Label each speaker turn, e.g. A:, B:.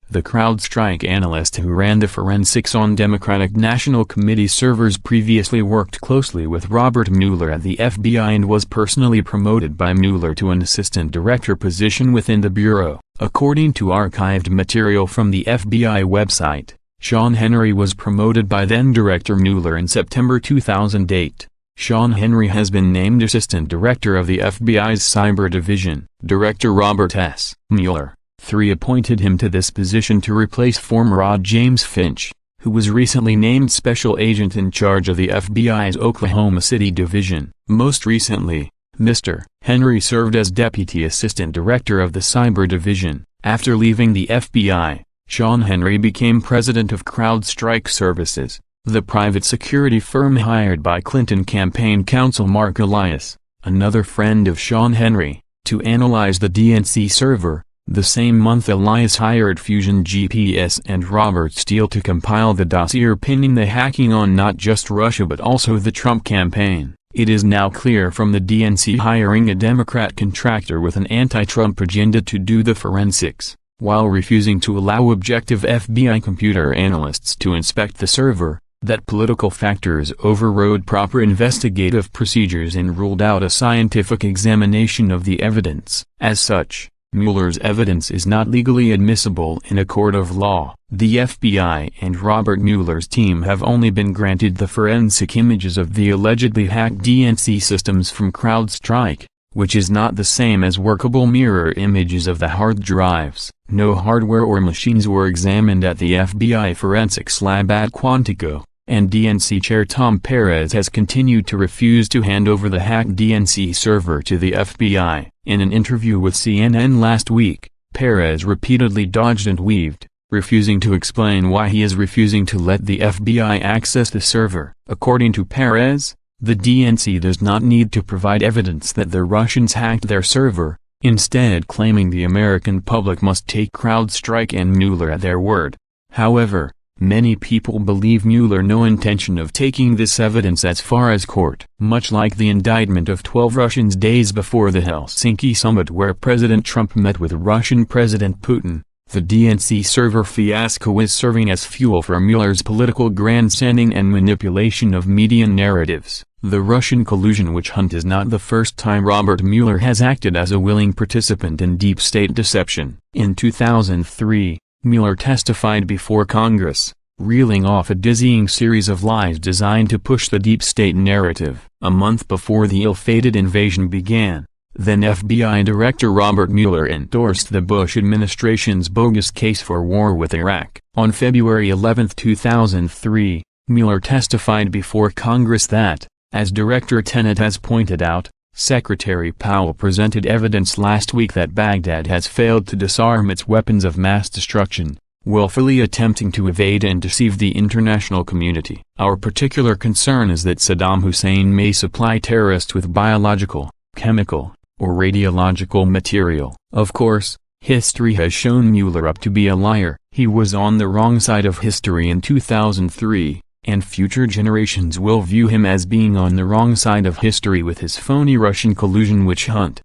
A: The CrowdStrike analyst who ran the forensics on Democratic National Committee servers previously worked closely with Robert Mueller at the FBI and was personally promoted by Mueller to an assistant director position within the bureau. According to archived material from the FBI website, Shawn Henry was promoted by then-Director Mueller in September 2008. Shawn Henry has been named Assistant Director of the FBI's Cyber Division. Director Robert S. Mueller, III appointed him to this position to replace former AD James Finch, who was recently named Special Agent in charge of the FBI's Oklahoma City Division. Most recently, Mr. Henry served as Deputy Assistant Director of the Cyber Division. After leaving the FBI, Shawn Henry became President of CrowdStrike Services, the private security firm hired by Clinton campaign counsel Marc Elias, another friend of Shawn Henry, to analyze the DNC server. The same month Elias hired Fusion GPS and Robert Steele to compile the dossier pinning the hacking on not just Russia but also the Trump campaign. It is now clear from the DNC hiring a Democrat contractor with an anti-Trump agenda to do the forensics, while refusing to allow objective FBI computer analysts to inspect the server, that political factors overrode proper investigative procedures and ruled out a scientific examination of the evidence. As such, Mueller's evidence is not legally admissible in a court of law. The FBI and Robert Mueller's team have only been granted the forensic images of the allegedly hacked DNC systems from CrowdStrike, which is not the same as workable mirror images of the hard drives. No hardware or machines were examined at the FBI forensics lab at Quantico, and DNC Chair Tom Perez has continued to refuse to hand over the hacked DNC server to the FBI. In an interview with CNN last week, Perez repeatedly dodged and weaved, refusing to explain why he is refusing to let the FBI access the server. According to Perez, the DNC does not need to provide evidence that the Russians hacked their server, instead claiming the American public must take CrowdStrike and Mueller at their word. However, many people believe Mueller no intention of taking this evidence as far as court. Much like the indictment of 12 Russians days before the Helsinki summit where President Trump met with Russian President Putin, the DNC server fiasco is serving as fuel for Mueller's political grandstanding and manipulation of media narratives. The Russian collusion witch hunt is not the first time Robert Mueller has acted as a willing participant in deep state deception. In 2003, Mueller testified before Congress, reeling off a dizzying series of lies designed to push the deep state narrative. A month before the ill-fated invasion began, then FBI Director Robert Mueller endorsed the Bush administration's bogus case for war with Iraq. On February 11, 2003, Mueller testified before Congress that, as Director Tenet has pointed out, Secretary Powell presented evidence last week that Baghdad has failed to disarm its weapons of mass destruction, willfully attempting to evade and deceive the international community. Our particular concern is that Saddam Hussein may supply terrorists with biological, chemical, or radiological material. Of course, history has shown Mueller up to be a liar. He was on the wrong side of history in 2003. And future generations will view him as being on the wrong side of history with his phony Russian collusion witch hunt.